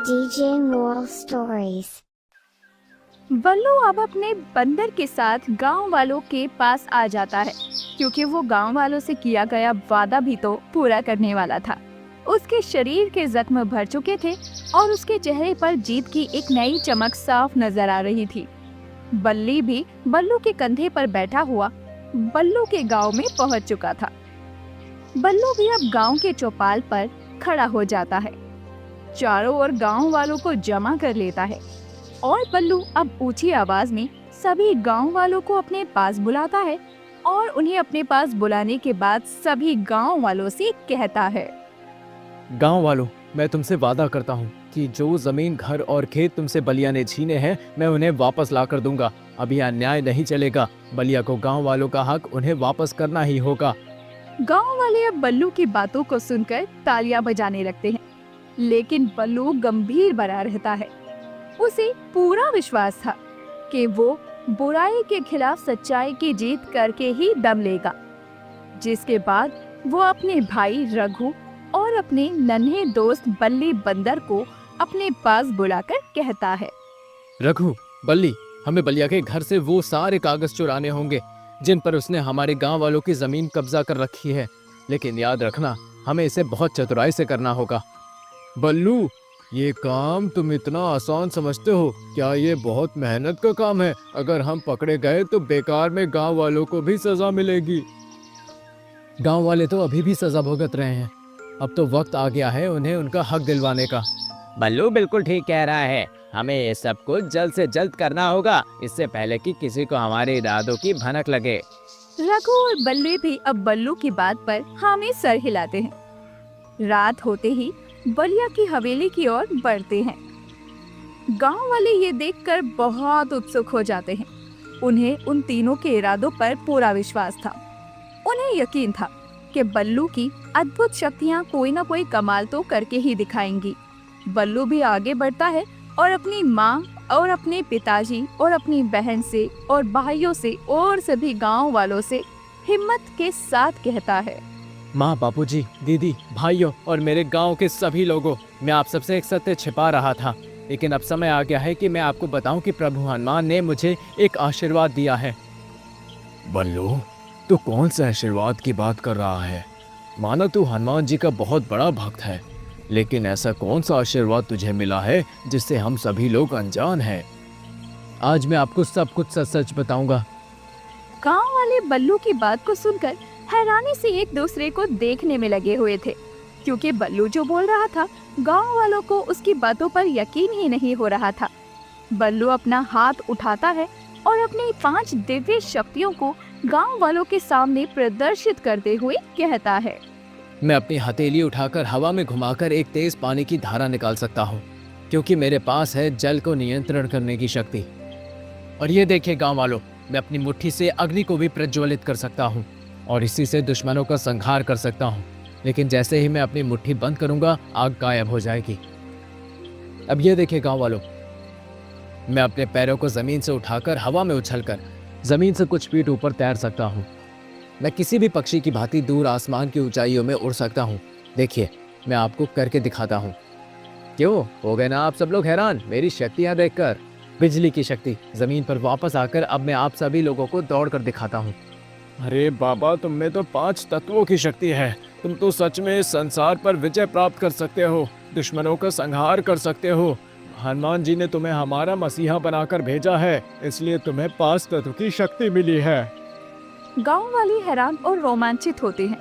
DJ Moral Stories। बल्लू अब अपने बंदर के साथ गांव वालों के पास आ जाता है, क्योंकि वो गांव वालों से किया गया वादा भी तो पूरा करने वाला था। उसके शरीर के जख्म भर चुके थे और उसके चेहरे पर जीत की एक नई चमक साफ नजर आ रही थी। बल्ली भी बल्लू के कंधे पर बैठा हुआ बल्लू के गांव में पहुंच चुका था। बल्लू भी अब गांव के चौपाल पर खड़ा हो जाता है, चारों ओर गांव वालों को जमा कर लेता है और बल्लू अब ऊंची आवाज में सभी गांव वालों को अपने पास बुलाता है और उन्हें अपने पास बुलाने के बाद सभी गांव वालों से कहता है, गांव वालों, मैं तुमसे वादा करता हूँ कि जो जमीन, घर और खेत तुमसे बलिया ने छीने हैं, मैं उन्हें वापस ला कर दूंगा। अब यह अन्याय नहीं चलेगा। बलिया को गांव वालों का हक उन्हें वापस करना ही होगा। गांव वाले अब बल्लू की बातों को सुनकर तालियां बजाने लगते हैं, लेकिन बल्लू गंभीर बना रहता है। उसे पूरा विश्वास था कि वो बुराई के खिलाफ सच्चाई की जीत करके ही दम लेगा, जिसके बाद वो अपने भाई रघु और अपने नन्हे दोस्त बल्ली बंदर को अपने पास बुलाकर कहता है, रघु, बल्ली, हमें बलिया के घर से वो सारे कागज चुराने होंगे जिन पर उसने हमारे गांव वालों की जमीन कब्जा कर रखी है। लेकिन याद रखना, हमें इसे बहुत चतुराई से करना होगा। बल्लू, ये काम तुम इतना आसान समझते हो? क्या ये बहुत मेहनत का काम है? अगर हम पकड़े गए तो बेकार में गांव वालों को भी सजा मिलेगी। गांव वाले तो अभी भी सजा भुगत रहे हैं। अब तो वक्त आ गया है उन्हें उनका हक दिलवाने का। बल्लू बिल्कुल ठीक कह रहा है। हमें ये सब कुछ जल्द से जल्द करना होगा, इससे पहले कि किसी को हमारे इरादों की भनक लगे। रघु और बल्ली भी अब बल्लू की बात पर हामी सर हिलाते हैं। रात होते ही बलिया की हवेली की ओर बढ़ते हैं। गांव वाले ये देखकर बहुत उत्सुक हो जाते हैं। उन्हें उन तीनों के इरादों पर पूरा विश्वास था। उन्हें यकीन था कि बल्लू की अद्भुत शक्तियां कोई न कोई कमाल तो करके ही दिखाएंगी। बल्लू भी आगे बढ़ता है और अपनी माँ और अपने पिताजी और अपनी बहन से और भाइयों से और सभी गांव वालों से हिम्मत के साथ कहता है, माँ, बापूजी, दीदी, भाइयों और मेरे गांव के सभी लोगों, मैं आप सबसे एक सत्य छिपा रहा था, लेकिन अब समय आ गया है कि मैं आपको बताऊं कि प्रभु हनुमान ने मुझे एक आशीर्वाद दिया है। बल्लू, तू कौन से आशीर्वाद की बात कर रहा है? माना तू हनुमान जी का बहुत बड़ा भक्त है, लेकिन ऐसा कौन सा आशीर्वाद तुझे मिला है जिससे हम सभी लोग अनजान हैं? आज मैं आपको सब कुछ सच सच बताऊंगा। गांव वाले बल्लू की बात को सुनकर हैरानी से एक दूसरे को देखने में लगे हुए थे, क्योंकि बल्लू जो बोल रहा था गांव वालों को उसकी बातों पर यकीन ही नहीं हो रहा था। बल्लू अपना हाथ उठाता है और अपनी 5 दिव्य शक्तियों को गांव वालों के सामने प्रदर्शित करते हुए कहता है, मैं अपनी हथेली उठाकर हवा में घुमाकर एक तेज पानी की धारा निकाल सकता हूँ, क्योंकि मेरे पास है जल को नियंत्रण करने की शक्ति। और ये देखिए गांव वालों, मैं अपनी मुट्ठी से अग्नि को भी प्रज्वलित कर सकता हूँ और इसी से दुश्मनों का संहार कर सकता हूँ। लेकिन जैसे ही मैं अपनी मुट्ठी बंद करूंगा, आग गायब हो जाएगी। अब ये देखिए गांव वालों, मैं अपने पैरों को जमीन से उठाकर हवा में उछलकर जमीन से कुछ फीट ऊपर तैर सकता हूँ। मैं किसी भी पक्षी की भांति दूर आसमान की ऊंचाइयों में उड़ सकता हूँ। देखिए, मैं आपको करके दिखाता हूँ। क्यों हो गए ना आप सब लोग हैरान मेरी शक्तियाँ देखकर? बिजली की शक्ति जमीन पर वापस आकर अब मैं आप सभी लोगों को दौड़ कर दिखाता हूँ। अरे बाबा, तुम में तो 5 तत्वों की शक्ति है। तुम तो सच में इस संसार पर विजय प्राप्त कर सकते हो, दुश्मनों का संहार कर सकते हो। हनुमान जी ने तुम्हें हमारा मसीहा बनाकर भेजा है, इसलिए तुम्हें 5 तत्व की शक्ति मिली है। गांव वाले हैरान और रोमांचित होते हैं।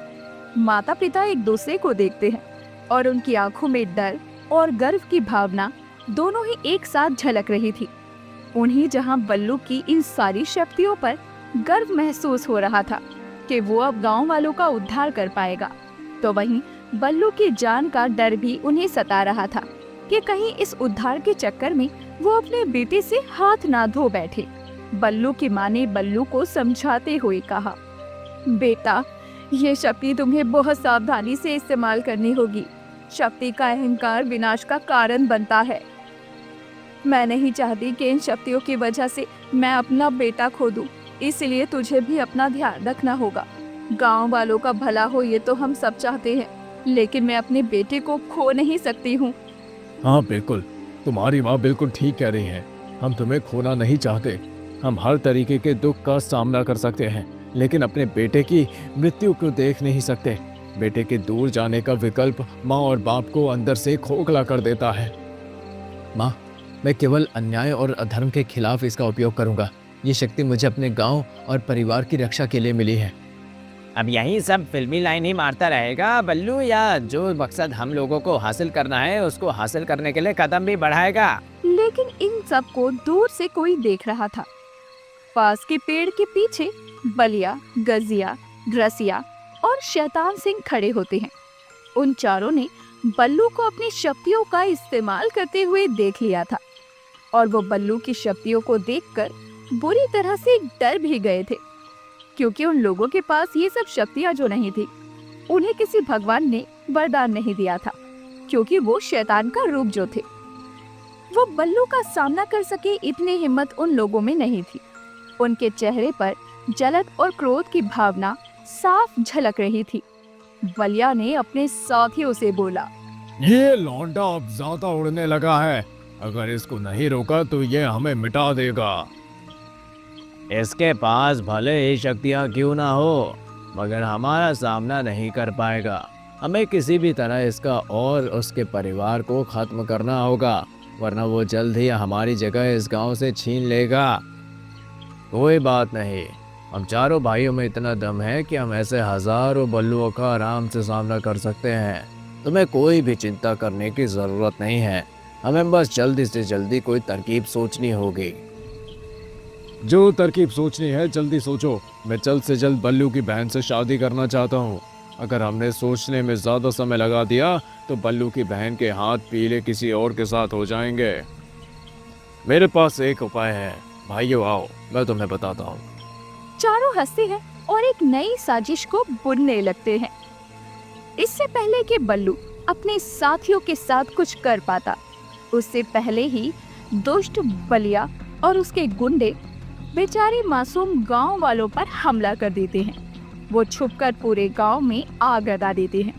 माता पिता एक दूसरे को देखते हैं और उनकी आंखों में डर और गर्व की भावना दोनों ही एक साथ झलक रही थी। उन्हें जहां बल्लू की इन सारी शक्तियों पर गर्व महसूस हो रहा था कि वो अब गांव वालों का उद्धार कर पाएगा, तो वहीं बल्लू की जान का डर भी उन्हें सता रहा था कि कहीं इस उद्धार के चक्कर में वो अपने बेटे से हाथ ना धो बैठे। बल्लू की माँ ने बल्लू को समझाते हुए कहा, बेटा, ये शक्ति तुम्हें बहुत सावधानी से इस्तेमाल करनी होगी। शक्ति का अहंकार विनाश का कारण बनता है। मैं नहीं चाहती कि इन शक्तियों की वजह से मैं अपना बेटा खो दूं, इसलिए तुझे भी अपना ध्यान रखना होगा। गांव वालों का भला हो ये तो हम सब चाहते हैं, लेकिन मैं अपने बेटे को खो नहीं सकती हूँ। हाँ बिल्कुल, तुम्हारी माँ बिल्कुल ठीक कह रही है। हम तुम्हें खोना नहीं चाहते। हम हर तरीके के दुख का सामना कर सकते हैं, लेकिन अपने बेटे की मृत्यु को देख नहीं सकते। बेटे के दूर जाने का विकल्प माँ और बाप को अंदर से खोखला कर देता है। माँ, मैं केवल अन्याय और अधर्म के खिलाफ इसका उपयोग करूंगा। ये शक्ति मुझे अपने गांव और परिवार की रक्षा के लिए मिली है। अब यही सब फिल्मी लाइन ही मारता रहेगा बल्लू, या जो मकसद हम लोगों को हासिल करना है उसको हासिल करने के लिए कदम भी बढ़ाएगा? लेकिन इन सब को दूर से कोई देख रहा था। पास के पेड़ के पीछे बलिया, गजिया, रसिया और शैतान सिंह खड़े होते हैं। उन चारों ने बल्लू को अपनी शक्तियों का इस्तेमाल करते हुए देख लिया था और वो बल्लू की शक्तियों को देखकर बुरी तरह से डर भी गए थे, क्योंकि उन लोगों के पास ये सब शक्तियां जो नहीं थी, उन्हें किसी भगवान ने वरदान नहीं दिया था, क्योंकि वो शैतान का रूप जो थे। वो बल्लू का सामना कर सके इतनी हिम्मत उन लोगों में नहीं थी। उनके चेहरे पर जलन और क्रोध की भावना साफ झलक रही थी। बलिया ने अपने साथियों से बोला, ये लौंडा अब ज्यादा उड़ने लगा है। अगर इसको नहीं रोका तो ये हमें मिटा देगा। इसके पास भले ही शक्तियाँ क्यों ना हो, मगर हमारा सामना नहीं कर पाएगा। हमें किसी भी तरह इसका और उसके परिवार को खत्म करना होगा, वरना वो जल्द ही हमारी जगह इस गांव से छीन लेगा। कोई बात नहीं, हम चारों भाइयों में इतना दम है कि हम ऐसे हजारों बल्लुओं का आराम से सामना कर सकते हैं। तुम्हें कोई भी चिंता करने की ज़रूरत नहीं है। हमें बस जल्दी से जल्दी कोई तरकीब सोचनी होगी। जो तरकीब सोचनी है जल्दी सोचो। मैं जल्द से जल्द बल्लू की बहन से शादी करना चाहता हूँ। अगर हमने सोचने में ज़्यादा समय लगा दिया तो बल्लू की बहन के हाथ पीले किसी और के साथ हो जाएंगे। मेरे पास एक उपाय है। भाइयों आओ, मैं तुम्हें बताता हूँ। चारों हंसते हैं और एक नई साजिश को बुनने लगते हैं। इससे पहले कि बल्लू अपने साथियों के साथ कुछ कर पाता, उससे पहले ही दुष्ट बलिया और उसके गुंडे बेचारे मासूम गांव वालों पर हमला कर देते हैं। वो छुपकर पूरे गांव में आग लगा देते हैं।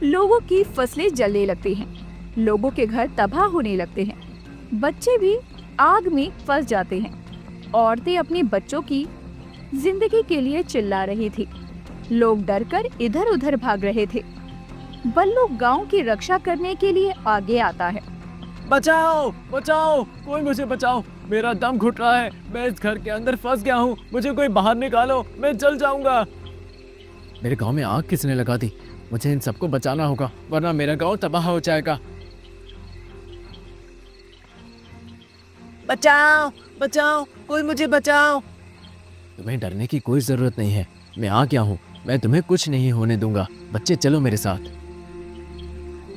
लोगों की फसलें जलने लगती हैं, लोगों के घर तबाह होने लगते हैं, बच्चे भी आग में फंस जाते हैं। औरतें अपने बच्चों की जिंदगी के लिए चिल्ला रही थी। लोग डरकर इधर उधर भाग रहे थे। बल्लू गांव की रक्षा करने के लिए आगे आता है। बचाओ बचाओ, कोई मुझे बचाओ, मेरा दम घुट रहा है। मैं इस घर के अंदर फंस गया हूँ, मुझे कोई बाहर निकालो, मैं जल जाऊंगा। मेरे गांव में आग किसने लगा दी? मुझे इन सबको बचाना होगा, वरना मेरा गांव तबाह हो जाएगा। बचाओ बचाओ, कोई मुझे बचाओ। तुम्हें डरने की कोई जरूरत नहीं है। मैं आ गया हूँ, मैं तुम्हें कुछ नहीं होने दूंगा। बच्चे चलो मेरे साथ।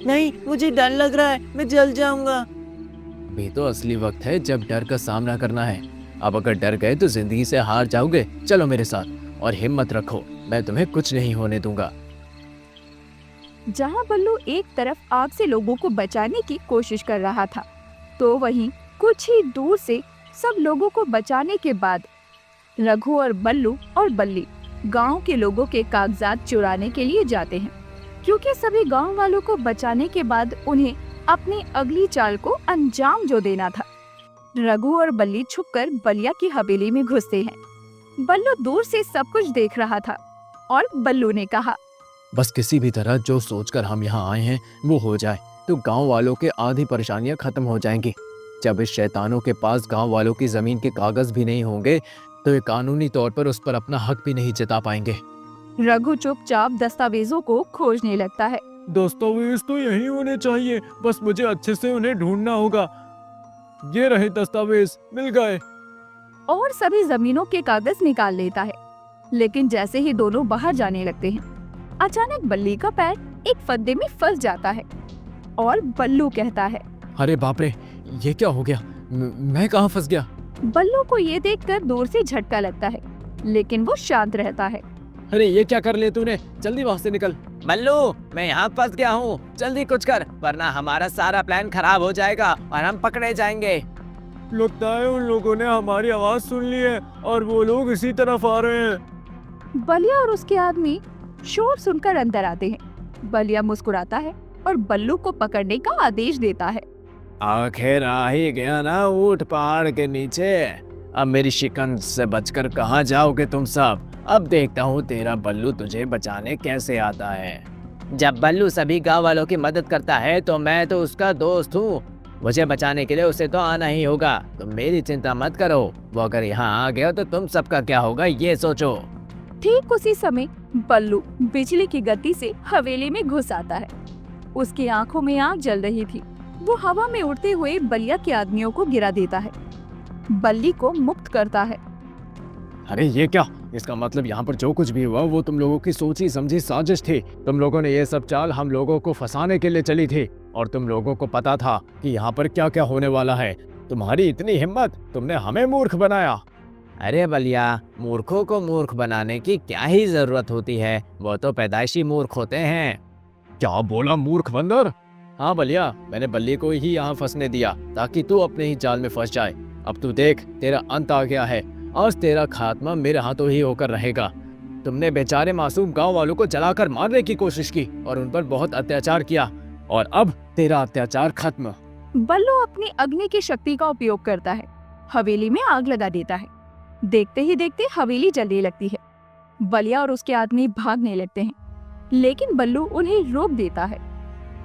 नहीं, मुझे डर लग रहा है, मैं जल जाऊंगा। अभी तो असली वक्त है जब डर का सामना करना है। अब अगर डर गए तो जिंदगी से हार जाओगे। चलो मेरे साथ और हिम्मत रखो, मैं तुम्हें कुछ नहीं होने दूंगा। जहां बल्लू एक तरफ आग से लोगों को बचाने की कोशिश कर रहा था, तो वहीं कुछ ही दूर से सब लोगों को बचाने के बाद रघु और बल्लू और बल्ली गांव के लोगों के कागजात चुराने के लिए जाते हैं, क्योंकि सभी गांव वालों को बचाने के बाद उन्हें अपनी अगली चाल को अंजाम जो देना था। रघु और बल्ली छुपकर बलिया की हवेली में घुसते हैं। बल्लू दूर से सब कुछ देख रहा था और बल्लू ने कहा, बस किसी भी तरह जो सोचकर हम यहाँ आए हैं वो हो जाए तो गांव वालों के आधी परेशानियां खत्म हो जाएंगी। जब इस शैतानों के पास गांव वालों की जमीन के कागज भी नहीं होंगे तो ये कानूनी तौर पर उस पर अपना हक भी नहीं जता पाएंगे। रघु चुपचाप दस्तावेजों को खोजने लगता है। दस्तावेज तो यही होने चाहिए, बस मुझे अच्छे से उन्हें ढूंढना होगा। ये रहे दस्तावेज, मिल गए। और सभी जमीनों के कागज निकाल लेता है। लेकिन जैसे ही दोनों बाहर जाने लगते हैं, अचानक बल्ली का पैर एक फद्दे में फंस जाता है और बल्लू कहता है, अरे बाप रे, ये क्या हो गया? मैं कहाँ फंस गया? बल्लू को ये देखकर दूर से झटका लगता है, लेकिन वो शांत रहता है। अरे ये क्या कर लिया तूने? जल्दी वहाँ से निकल। बल्लू, मैं यहाँ फंस गया हूँ, जल्दी कुछ कर, वरना हमारा सारा प्लान खराब हो जाएगा और हम पकड़े जाएंगे। लगता है उन लोगों ने हमारी आवाज सुन ली है और वो लोग इसी तरफ आ रहे हैं। बलिया और उसके आदमी शोर सुनकर अंदर आते हैं। बलिया मुस्कुराता है और बल्लू को पकड़ने का आदेश देता है। आखिर आ ही गया ना ऊंट पहाड़ के नीचे। अब मेरी शिकन से बचकर कहाँ जाओगे तुम सब। अब देखता हूँ तेरा बल्लू तुझे बचाने कैसे आता है। जब बल्लू सभी गांव वालों की मदद करता है तो मैं तो उसका दोस्त हूँ। मुझे बचाने के लिए उसे तो आना ही होगा। तुम मेरी चिंता मत करो। वो अगर यहाँ आ गया तो तुम सबका क्या होगा ये सोचो। ठीक उसी समय बल्लू बिजली की गति से हवेली में घुस आता है। उसकी आंखों में आग जल रही थी। वो हवा में उड़ते हुए बलिया के आदमियों को गिरा देता है, बल्ली को मुक्त करता है। अरे ये क्या? इसका मतलब यहाँ पर जो कुछ भी हुआ वो तुम लोगों की सोची समझी साजिश थी। तुम लोगों ने ये सब चाल हम लोगों को फंसाने के लिए चली थी और तुम लोगों को पता था कि यहाँ पर क्या क्या होने वाला है। तुम्हारी इतनी हिम्मत, तुमने हमें मूर्ख बनाया। अरे बलिया, मूर्खों को मूर्ख बनाने की क्या ही जरूरत होती है। वो तो पैदाइशी मूर्ख होते हैं। क्या बोला मूर्ख बंदर? हाँ बलिया, मैंने बल्ली को ही यहाँ फंसने दिया ताकि तू अपने ही जाल में फंस जाए। अब तू देख, तेरा अंत आ गया है। आज तेरा खात्मा मेरे हाथों ही होकर रहेगा। तुमने बेचारे मासूम गांव वालों को जलाकर मारने की कोशिश की और उन पर बहुत अत्याचार किया और अब तेरा अत्याचार खत्म। बल्लू अपनी अग्नि की शक्ति का उपयोग करता है, हवेली में आग लगा देता है। देखते ही देखते हवेली जलने लगती है। बलिया और उसके आदमी भागने लगते हैं, लेकिन बल्लू उन्हें रोक देता है।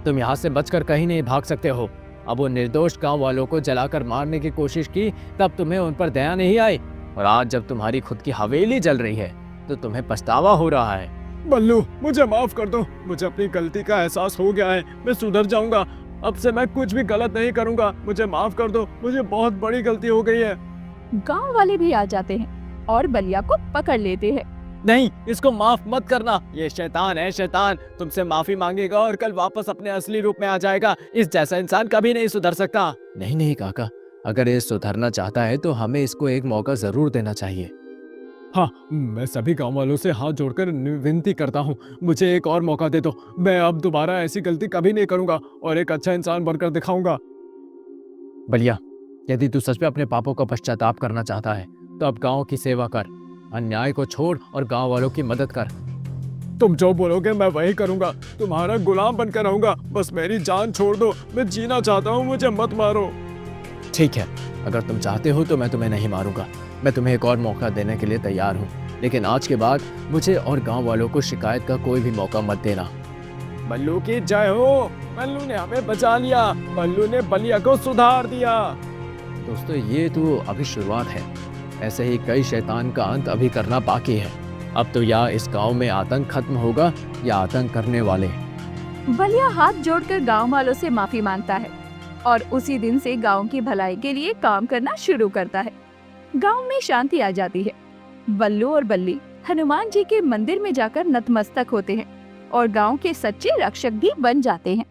तुम यहाँ से बचकर कहीं नहीं भाग सकते हो। अब वो निर्दोष गांव वालों को जलाकर मारने की कोशिश की, तब तुम्हें उन पर दया नहीं आई, और आज जब तुम्हारी खुद की हवेली जल रही है तो तुम्हें पछतावा हो रहा है। बल्लू, मुझे माफ कर दो। मुझे अपनी गलती का एहसास हो गया है। मैं सुधर जाऊंगा। अब से मैं कुछ भी गलत नहीं करूंगा। मुझे माफ कर दो। मुझे बहुत बड़ी गलती हो गई है। गांव वाले भी आ जाते हैं और बलिया को पकड़ लेते हैं। नहीं, इसको माफ मत करना। ये शैतान है, शैतान तुमसे माफी मांगेगा और कल वापस अपने असली रूप में आ जाएगा। इस जैसा इंसान कभी नहीं सुधर सकता। नहीं नहीं काका, अगर ये सुधरना चाहता है तो हमें इसको एक मौका जरूर देना चाहिए। हाँ, मैं सभी गांव वालों से हाथ जोड़कर विनती करता हूँ, मुझे एक और मौका दे दो। मैं अब दोबारा ऐसी गलती कभी नहीं करूंगा और एक अच्छा इंसान बनकर दिखाऊंगा। बलिया, यदि तू सच में अपने पापों का पश्चाताप करना चाहता है तो अब गांव की सेवा कर, अन्याय को छोड़ और गांव वालों की मदद कर। तुम जो बोलोगे मैं वही करूंगा। तुम्हारा गुलाम बनकर रहूंगा। बस मेरी जान छोड़ दो। मैं जीना चाहता हूँ, मुझे मत मारो। ठीक है, अगर तुम चाहते हो तो मैं तुम्हें नहीं मारूंगा। मैं तुम्हें एक और मौका देने के लिए तैयार हूँ, लेकिन आज के बाद मुझे और गांव वालों को शिकायत का कोई भी मौका मत देना। बल्लू की जय हो। बल्लू ने हमें बचा लिया। बल्लू ने बलिया को सुधार दिया। दोस्तों, ये तो अभी शुरुआत है। ऐसे ही कई शैतान का अंत अभी करना बाकी है। अब तो या इस गांव में आतंक खत्म होगा या आतंक करने वाले। बलिया हाथ जोड़कर गांव वालों से माफी मांगता है और उसी दिन से गांव की भलाई के लिए काम करना शुरू करता है। गांव में शांति आ जाती है। बल्लू और बल्ली हनुमान जी के मंदिर में जाकर नतमस्तक होते हैं और गांव के सच्चे रक्षक भी बन जाते हैं।